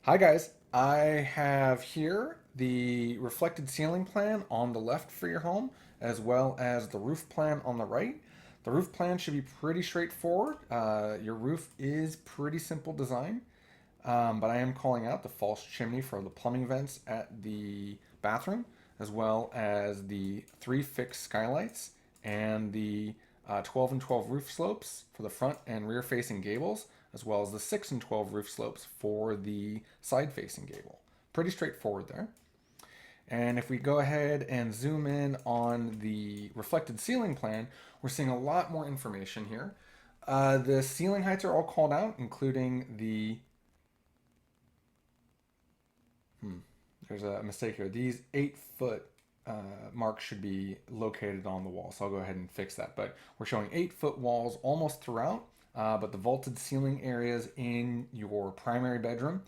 Hi guys, I have here the reflected ceiling plan on the left for your home, as well as the roof plan on the right. The roof plan should be pretty straightforward. Your roof is pretty simple design, but I am calling out the false chimney for the plumbing vents at the bathroom, as well as the three fixed skylights and the 12 and 12 roof slopes for the front and rear facing gables, as well as the 6 and 12 roof slopes for the side facing gable. Pretty straightforward there. And if we go ahead and zoom in on the reflected ceiling plan, we're seeing a lot more information here. The ceiling heights are all called out, including the there's a mistake here. These 8 foot marks should be located on the wall. So I'll go ahead and fix that. But we're showing 8 foot walls almost throughout, but the vaulted ceiling areas in your primary bedroom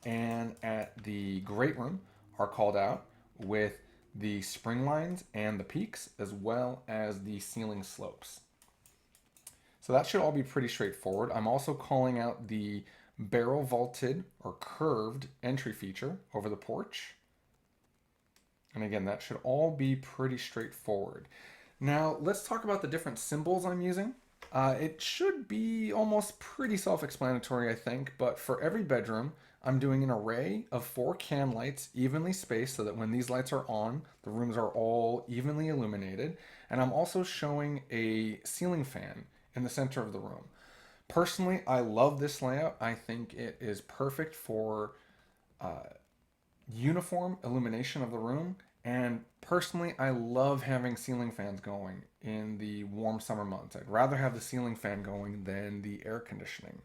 and at the great room are called out with the spring lines and the peaks, as well as the ceiling slopes. So that should all be pretty straightforward. I'm also calling out the barrel vaulted or curved entry feature over the porch. And again, that should all be pretty straightforward. Now, let's talk about the different symbols I'm using. It should be almost pretty self-explanatory, I think, but for every bedroom, I'm doing an array of 4 can lights evenly spaced so that when these lights are on, the rooms are all evenly illuminated. And I'm also showing a ceiling fan in the center of the room. Personally, I love this layout. I think it is perfect for uh, uniform illumination of the room. And personally, I love having ceiling fans going in the warm summer months. I'd rather have the ceiling fan going than the air conditioning.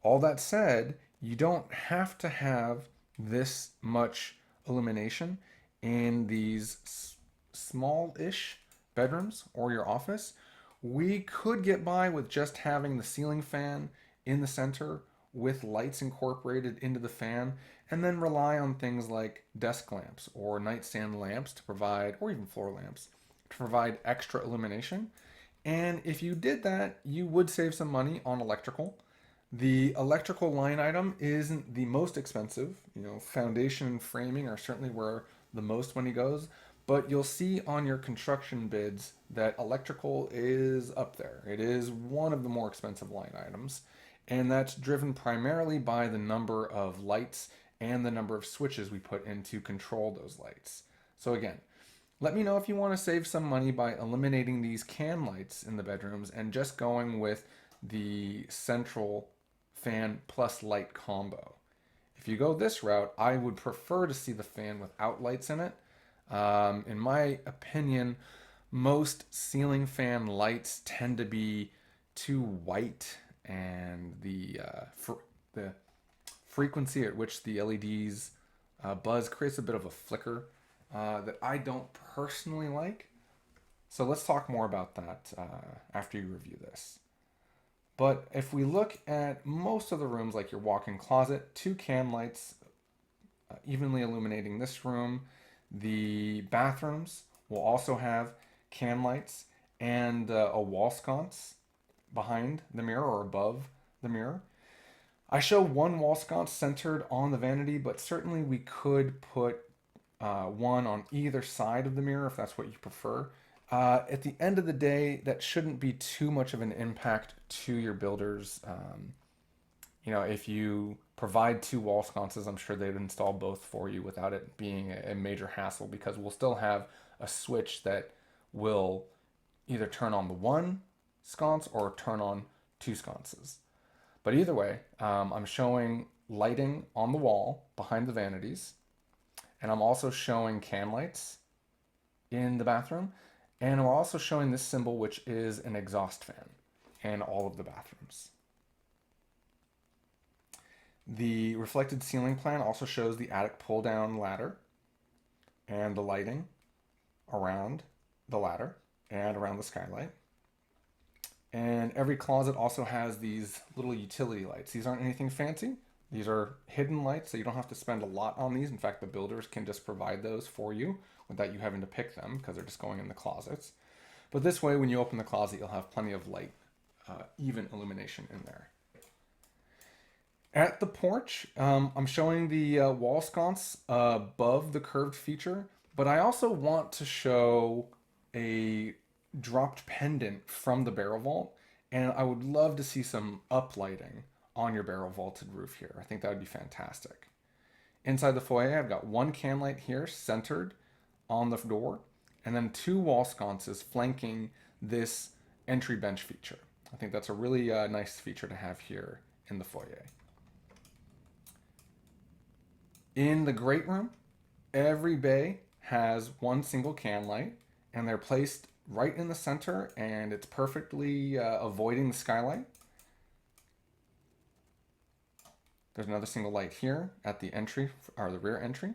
All that said, you don't have to have this much illumination in these small-ish bedrooms or your office. We could get by with just having the ceiling fan in the center with lights incorporated into the fan, and then rely on things like desk lamps or nightstand lamps to provide, or even floor lamps, to provide extra illumination. And if you did that, you would save some money on electrical. The electrical line item isn't the most expensive. Foundation and framing are certainly where the most money goes, but you'll see on your construction bids that electrical is up there. It is one of the more expensive line items, and that's driven primarily by the number of lights and the number of switches we put in to control those lights. So again, let me know if you want to save some money by eliminating these can lights in the bedrooms and just going with the central fan plus light combo. If you go this route, I would prefer to see the fan without lights in it. In my opinion, most ceiling fan lights tend to be too white, and the frequency at which the LEDs buzz creates a bit of a flicker that I don't personally like. So let's talk more about that after you review this. But if we look at most of the rooms, like your walk-in closet, 2 can lights evenly illuminating this room. The bathrooms will also have can lights and a wall sconce behind the mirror or above the mirror. I show one wall sconce centered on the vanity, but certainly we could put one on either side of the mirror if that's what you prefer. At the end of the day, that shouldn't be too much of an impact to your builders. If you provide 2 wall sconces, I'm sure they'd install both for you without it being a major hassle, because we'll still have a switch that will either turn on the one sconce or turn on 2 sconces. But either way, I'm showing lighting on the wall behind the vanities, and I'm also showing can lights in the bathroom, and we're also showing this symbol, which is an exhaust fan in all of the bathrooms. The reflected ceiling plan also shows the attic pull down ladder and the lighting around the ladder and around the skylight. And every closet also has these little utility lights. These aren't anything fancy. These are hidden lights, so you don't have to spend a lot on these. In fact, the builders can just provide those for you without you having to pick them, because they're just going in the closets. But this way, when you open the closet, you'll have plenty of light, even illumination in there. At the porch, I'm showing the wall sconce above the curved feature, but I also want to show a dropped pendant from the barrel vault, and I would love to see some uplighting on your barrel vaulted roof here. I think that would be fantastic. Inside the foyer, I've got one can light here centered on the door, and then two wall sconces flanking this entry bench feature. I think that's a really nice feature to have here in the foyer. In the great room, every bay has one single can light, and they're placed right in the center, and it's perfectly avoiding the skylight. There's another single light here at the entry, or the rear entry.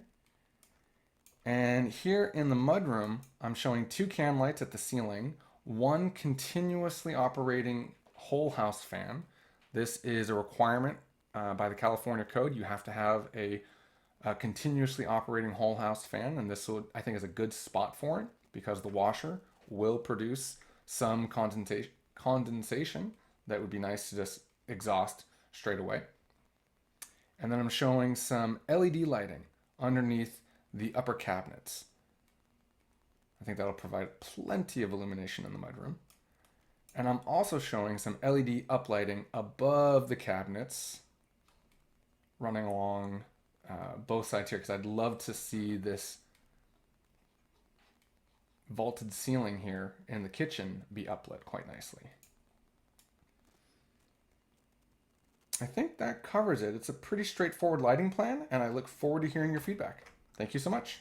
And here in the mudroom, I'm showing two can lights at the ceiling, one continuously operating whole house fan. This is a requirement by the California code. You have to have a continuously operating whole house fan, and this will, I think, is a good spot for it because the washer will produce some condensation that would be nice to just exhaust straight away. And then I'm showing some LED lighting underneath the upper cabinets. I think that'll provide plenty of illumination in the mudroom. And I'm also showing some LED uplighting above the cabinets running along both sides here, because I'd love to see this vaulted ceiling here in the kitchen be uplit quite nicely. I think that covers it. It's a pretty straightforward lighting plan, and I look forward to hearing your feedback. Thank you so much.